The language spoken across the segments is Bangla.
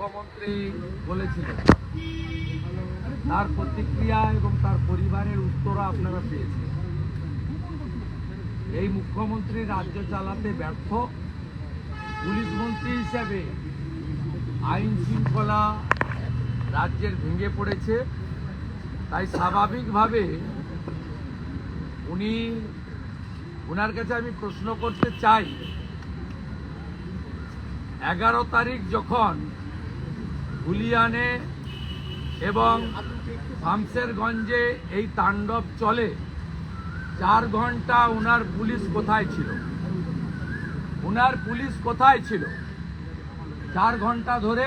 মুখ্যমন্ত্রী বলেছিলেন তার প্রতিক্রিয়া এবং তার পরিবারের উত্তরও আপনারা পেয়েছেন। এই মুখ্যমন্ত্রী রাজ্য চালাতে ব্যর্থ। পুলিশ মন্ত্রী হিসেবে আইন শৃঙ্খলা রাজ্যের ভেঙে পড়েছে, তাই স্বাভাবিকভাবে ওনার কাছে আমি প্রশ্ন করতে চাই, 11 তারিখ যখন ধুলিয়ানে এবং শামসেরগঞ্জে এই তাণ্ডব চলে, 4 ঘন্টা ওনার পুলিশ কোথায় ছিল? 4 ঘন্টা ধরে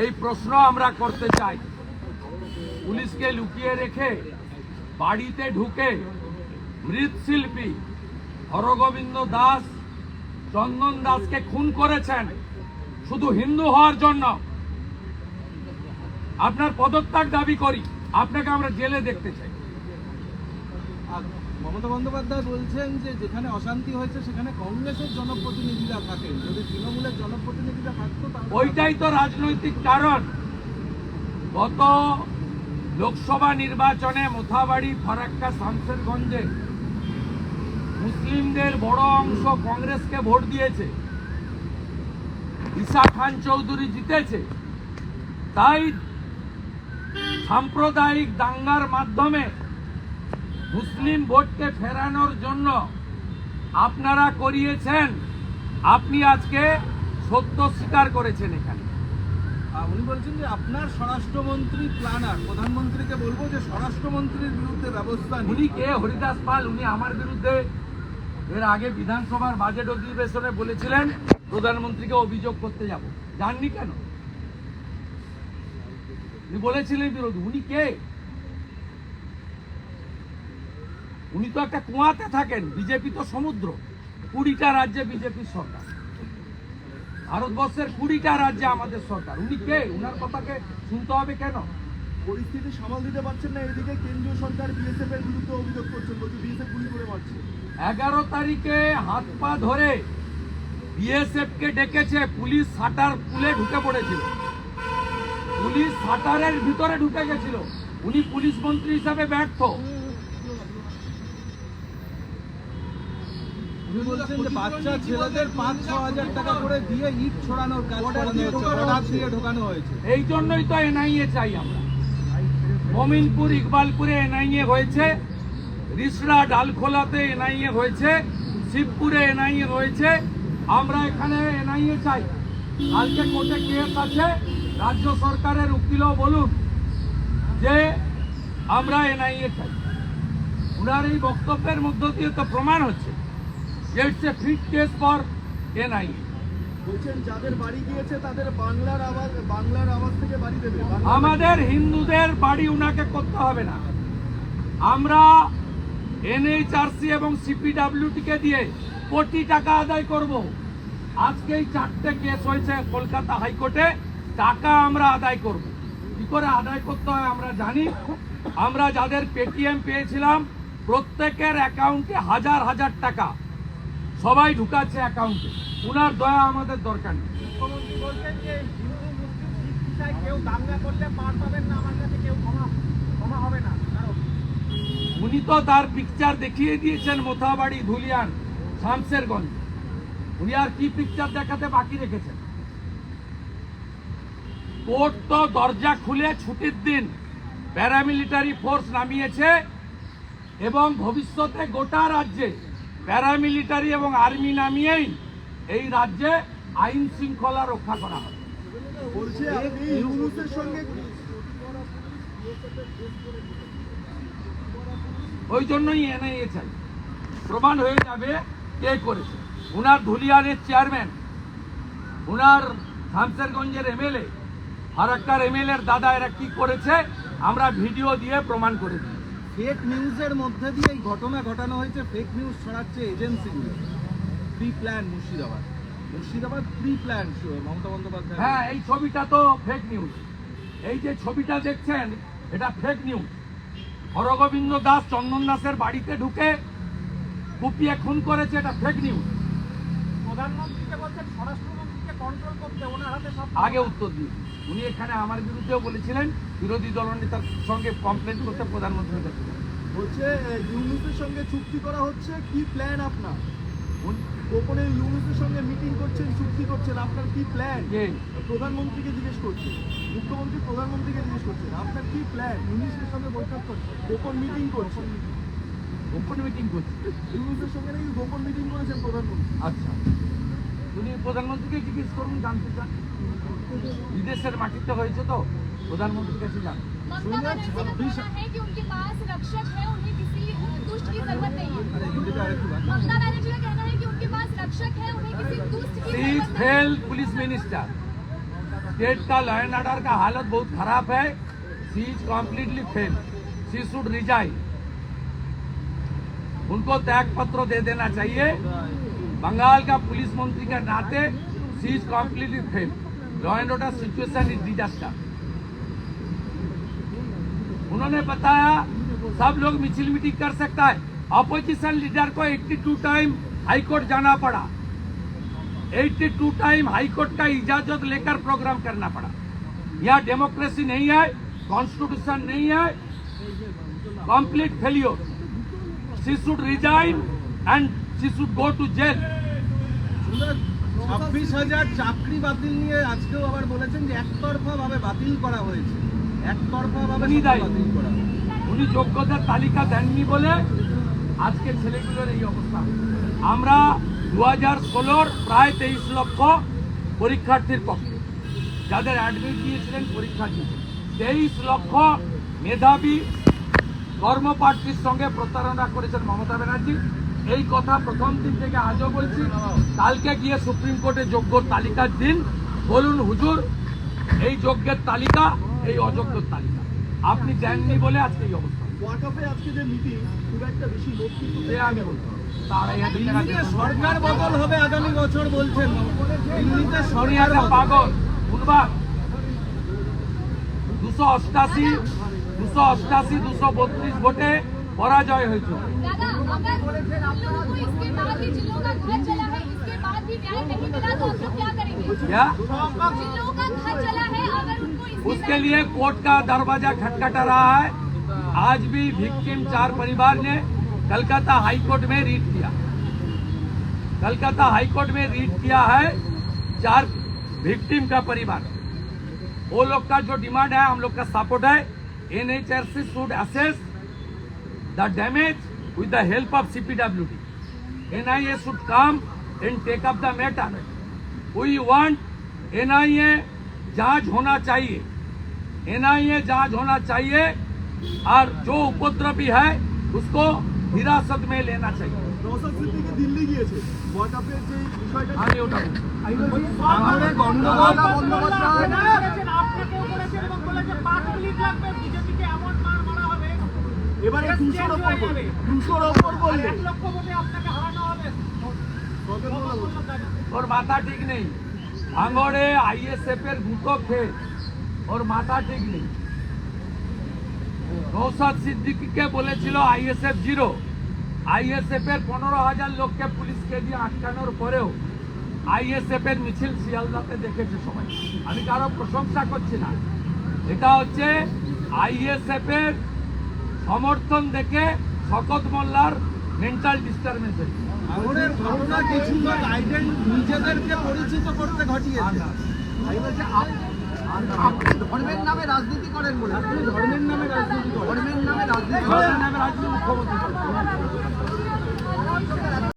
এই প্রশ্ন আমরা করতে চাই। পুলিশকে লুকিয়ে রেখে বাড়িতে ঢুকে মৃৎশিল্পী হরগোবিন্দ দাস, চন্দন দাসকে খুন করেছেন শুধু হিন্দু হওয়ার জন্য। আপনার পদত্যাগ দাবি করি, আপনাকে আমরা জেলে দেখতে চাই। মমতা বন্দ্যোপাধ্যায় বলছেন যে যেখানে অশান্তি হয়েছে সেখানে কংগ্রেসের জনপ্রতিনিধিরা থাকেন, যদি তৃণমূলের জনপ্রতিনিধিরা থাকতো ওইটাই তো রাজনৈতিক কারণ। গত লোকসভা নির্বাচনে মোথাবাড়ি, ফারাক্কা, শামসেরগঞ্জে মুসলিমদের বড় অংশ কংগ্রেসকে ভোট দিয়েছে, ঈসা খান চৌধুরী জিতেছে। তাই সাম্প্রদায়িক দাঙ্গার মাধ্যমে মুসলিম ভোটকে ফেরানোর জন্য আপনারা করিয়েছেন। আপনি আজকে সত্য স্বীকার করেছেন এখানে। উনি বলছেন যে আপনার স্বরাষ্ট্রমন্ত্রী প্ল্যানার, প্রধানমন্ত্রীকে বলবো যে স্বরাষ্ট্রমন্ত্রীর বিরুদ্ধে ব্যবস্থা নিন। উনি কে? হরিদাস পাল। উনি আমার বিরুদ্ধে এর আগে বিধানসভার বাজেট অধিবেশনে বলেছিলেন প্রধানমন্ত্রীকে অভিযোগ করতে যাব। জাননি কেন? উনি বলেছিলেন বিরোধী। উনি কে? উনি তো একটা কুয়াতে থাকেন। বিজেপি তো সমুদ্র। 20টা রাজ্যে বিজেপির সরকার, ভারতবর্ষের 20টা রাজ্যে আমাদের সরকার। উনি কে? উনার কথাকে শুনতে হবে কেন? পরিস্থিতি সামাল দিতে পারছেন না, এদিকে কেন্দ্রীয় সরকার বিএসএফ এর বিরুদ্ধে অভিযোগ করছেন, বলছে বিএসএফ গুলি করে মারছে। 11 তারিখে হাত পা ধরে বিএসএফ কে ডেকেছে। পুলিশ শাটার খুলে ঢুকে পড়েছিল, পুলিশ শাটারের ভিতরে ঢুকে গেছিল। উনি পুলিশ মন্ত্রী হিসাবে ব্যর্থ। উনি বলছেন যে বাচ্চা ছেলেদের 5-6 হাজার টাকা করে দিয়ে ইট ছড়ানোর কাজ ঢোকানো হয়েছে। এই জন্যই তো এনআইএ চাই আমরা। মমিনপুর, ইকবালপুরে এনআইএ হয়েছে, রিসড়া ডালখোলাতে এনআইএ হয়েছে, শিবপুরে এনআইএ হয়েছে। আমরা এখানে এনআইএ চাই। কালকে কোর্টে কেস আছে, রাজ্য সরকারের উকিলও বলুন যে আমরা এনআইএ চাই। উনার এই বক্তব্যের মধ্য দিয়ে তো প্রমাণ হচ্ছে যে it's a fit case for NIA. বলছেন যাদের বাড়ি গিয়েছে তাদের বাংলার আওয়াজ থেকে বাড়ি দেবে। আমাদের হিন্দুদের বাড়ি উনাকে করতে হবে না। আমরা এনএইচআরসি এবং সিপিডব্লিউটিকে দিয়ে কোটি টাকা আদায় করব। আজকেই 4টে কেস হয়েছে কলকাতা হাইকোর্টে, টাকা আমরা আদায় করব। কি করে আদায় করতে হয় আমরা জানি। আমরা যাদের পেটিএম পেয়েছিলাম প্রত্যেকের অ্যাকাউন্টে হাজার হাজার টাকা সবাই ঢুকাচ্ছে অ্যাকাউন্টে। উনার দয়া আমাদের দরকার নেই। মুখ্যমন্ত্রী বলছেন যে হিন্দু মুসলিম শিখ ইসাই কেউ দাঙ্গা করলে পার পাবেন না, আমার কাছে কেউ ক্ষমা হবে না। উনি তো তার পিকচার দেখিয়ে দিয়েছেন মোথাবাড়ি, ধুলিয়ান, শামসেরগঞ্জ। উনি আর কি পিকচার দেখাতে বাকি রেখেছেন? কোর্ট তো দরজা খুলে ছুটির দিন প্যারামিলিটারি ফোর্স নামিয়েছে এবং ভবিষ্যতে গোটা রাজ্যে প্যারামিলিটারি এবং আর্মি নামিয়েই এই রাজ্যে আইন শৃঙ্খলা রক্ষা করা হবে। ওই জন্যই এনআইএ চাই। প্রমাণ হয়ে যাবে কে করেছে। উনার ধুলিয়ানের চেয়ারম্যান, উনার শামসেরগঞ্জের এমএলএ, ফারাক্কার এমএলএর দাদা, এরা কি করেছে আমরা ভিডিও দিয়ে প্রমাণ করে দিই। ফেক নিউজের মধ্যে দিয়ে এই ঘটনা ঘটানো হয়েছে। ফেক নিউজ ছড়াচ্ছে এজেন্সিগুলো। Pre plan Murshidabad pre plan Mamata Bandyopadhyay. হ্যাঁ, এই ছবিটা তো ফেক নিউজ। এই যে ছবিটা দেখছেন এটা ফেক নিউজ। হরগোবিন্দ দাস, চন্দন দাসের বাড়িতে ঢুকে কুপিয়ে খুন করেছে, এটা ফেক নিউজ। প্রধানমন্ত্রীকে বলছেন স্বরাষ্ট্রমন্ত্রীকে কন্ট্রোল করতে ওনার হাতে সব আগে উত্তর দিন। উনি এখানে আমার বিরুদ্ধেও বলেছিলেন বিরোধী দলনেতার সঙ্গে কমপ্লেন করতে প্রধানমন্ত্রীর কাছে। হচ্ছে ইউনুসের সঙ্গে চুক্তি করা হচ্ছে, কি প্ল্যান আপনার? উনি- গোপনে ইউনুসের সঙ্গে মিটিং করছেন, চুক্তি করছেন, আপনার কি প্ল্যান? কে? প্রধানমন্ত্রীকে জিজ্ঞেস করছেন, মুখ্যমন্ত্রী প্রধানমন্ত্রীকে জিজ্ঞেস করছেন, আপনার কি প্ল্যান? ইউনুসের সঙ্গে বৈঠক করছেন, গোপন মিটিং করছেন, গোপন মিটিং করছে। ইউনুসের সঙ্গে নাকি গোপন মিটিং করেছেন প্রধানমন্ত্রী। আচ্ছা, উনি প্রধানমন্ত্রীকে জিজ্ঞেস করুন, জানতে চান। বিদেশের মাটিতে হয়েছে তো, প্রধানমন্ত্রীর কাছে যান। ममता बनर्जी का कहना है कि उनके पास रक्षक है, उन्हें किसी दुष्ट की जरूरत नहीं है। ममता बनर्जी का कहना है कि उनके पास रक्षक है, उन्हें किसी दुष्ट की शी इज जरूरत नहीं है। Fail police minister. स्टेट का लॉ एंड ऑर्डर का हालत बहुत खराब है। She is completely fail. She should resign. उनको त्याग पत्र दे देना चाहिए। बंगाल का पुलिस मंत्री के नाते she is completely fail. Law and order situation is disaster. उन्होंने बताया सब लोग मिছিল मीटिंग कर सकता है। अपोजिशन लीडर को 82 टाइम हाईकोर्ट जाना पड़ा। 82 टाइम हाईकोर्ट का इजाजत लेकर प्रोग्राम करना पड़ा। यहाँ डेमोक्रेसी नहीं है, कॉन्स्टिट्यूशन नहीं है, complete failure. She should resign and she should go to jail. 26,000 চাকরি বাতিল নিয়ে আজকেও আবার বলেছেন যে একতরফা ভাবে বাতিল করা হয়েছে, একতরফা ভাবে উনি দায়ী। বাতিল করা হয়েছে। উনি যোগ্যতার তালিকা দেননি বলে আজকে ছেলেগুলোর এই অবস্থা। আমরা 2016 প্রায় 23 লক্ষ পরীক্ষার্থীর পক্ষে যাদের অ্যাডমিট দিয়েছিলেন পরীক্ষা দিয়েছেন। 23 লক্ষ মেধাবী কর্মপ্রার্থীর সঙ্গে প্রতারণা করেছেন মমতা ব্যানার্জি। এই কথা প্রথম দিন থেকে আজও বলছি। কালকে গিয়ে সুপ্রিম কোর্টে যোগ্য তালিকার দিন বলুন হুজুর এই যোগ্যের তালিকা, এই অযোগ্যের তালিকা আপনি দেননি বলে আজকে এই অবস্থা। ওয়াকফে আজকে যে মিটিং খুব একটা বেশি লোক কিন্তু সে আমি বলছি তারাই দিল্লিতে সরকার বদল হবে আগামী বছর বলছেন। দিল্লিতে সরকার সোনিয়াটা বদল। পাগল উনবার 288 232 ভোটে পরাজয় হয়েছে। दादा, अगर हम लोगों को इसके बाद भी जिन लोगों का घर चला है, इसके बाद भी न्याय नहीं मिला तो हम लोग क्या करेंगे? क्या जिन लोगों का घर चला है, अगर उनको इसके उसके लिए कोर्ट का दरवाजा खटखटा रहा है। आज भी विक्टिम 4 परिवार ने कलकत्ता हाई कोर्ट में रीट किया। कलकत्ता हाई कोर्ट में रीट किया है 4 विक्टिम का परिवार। वो लोग का जो डिमांड है हम लोग का सपोर्ट है। NHRC should assess the damage with the help of CPWD. NIA should come and take up the matter. We want NIA जांच होना चाहिए। NIA जांच होना चाहिए और जो उपद्रवी है उसको हिरासत में लेना चाहिए। নওশাদ সিদ্দিকী দিল্লি গিয়েছে, ওয়াকফের যে বিষয়টা আমি ওটা বলছি। আমাদের গন্ডগোল বন্দ্যোপাধ্যায় এবারে 200-র ওপর বললেন। 200-র ওপর বললেন। ওর মাথা ঠিক নেই। ভাঙড়ে ISF এর গুঁতো খেয়ে ওর মাথা ঠিক নেই। নওশাদ সিদ্দিকীকে বলেছিল ISF 0। ISF এর 15,000 লোককে পুলিশকে দিয়ে আটকানোর পরেও ISF এর মিছিল শিয়ালদাতে দেখেছে সবাই। আমি কারো প্রশংসা করছি না। এটা হচ্ছে ISF এর সমর্থন দেখে শকত মোল্লার মেন্টাল ডিস্টারবেন্স হয়েছে। আমাদের ঘটনা কিছু লোক নিজেদেরকে পরিচিত করতে ঘটিয়েছে। আপনি ধর্মের নামে রাজনীতি করেন বলে, আপনি ধর্মের নামে রাজনীতি করেন, ধর্মের নামে রাজনীতি করেন। ধর্মের নামে রাজনীতি মুখ্যমন্ত্রী